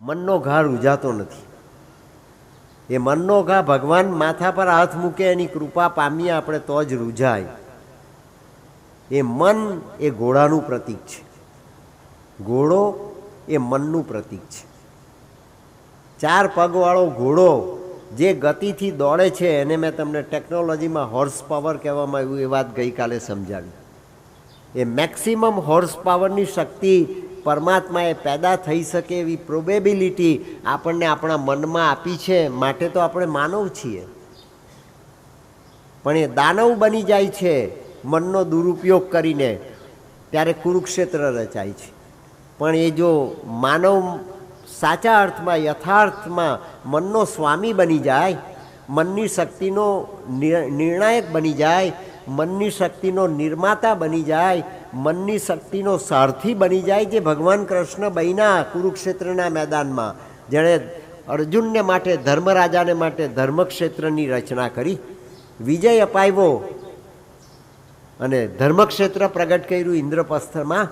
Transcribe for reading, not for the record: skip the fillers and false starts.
મનનો ઘા રૂઝાતો નથી. એ મનનો ઘા ભગવાન માથા પર હાથ મૂકે, એની કૃપા પામીએ આપણે તો જ રૂઝાય. એ મન એ ઘોડાનું પ્રતીક છે. ઘોડો એ મનનું પ્રતીક છે. 4 પગવાળો ઘોડો જે ગતિથી દોડે છે એને મેં તમને ટેકનોલોજીમાં હોર્સ પાવર કહેવામાં આવ્યું, એ વાત ગઈકાલે સમજાવી. એ મેક્સિમમ હોર્સ પાવરની શક્તિ પરમાત્માએ પેદા થઈ શકે એવી પ્રોબેબિલિટી આપણને આપણા મનમાં આપી છે, માટે તો આપણે માનવ છીએ. પણ એ દાનવ બની જાય છે મનનો દુરુપયોગ કરીને, ત્યારે કુરુક્ષેત્ર રચાય છે. પણ એ જો માનવ સાચા અર્થમાં, યથાર્થમાં મનનો સ્વામી બની જાય, મનની શક્તિનો નિર્ણાયક બની જાય, મનની શક્તિનો નિર્માતા બની જાય, મનની શક્તિનો સારથી બની જાય, જે ભગવાન કૃષ્ણ બન્યા કુરુક્ષેત્રના મેદાનમાં, જેણે અર્જુનને માટે, ધર્મરાજાને માટે ધર્મક્ષેત્રની રચના કરી, વિજય અપાવ્યો અને ધર્મક્ષેત્ર પ્રગટ કર્યું ઇન્દ્રપ્રસ્થમાં.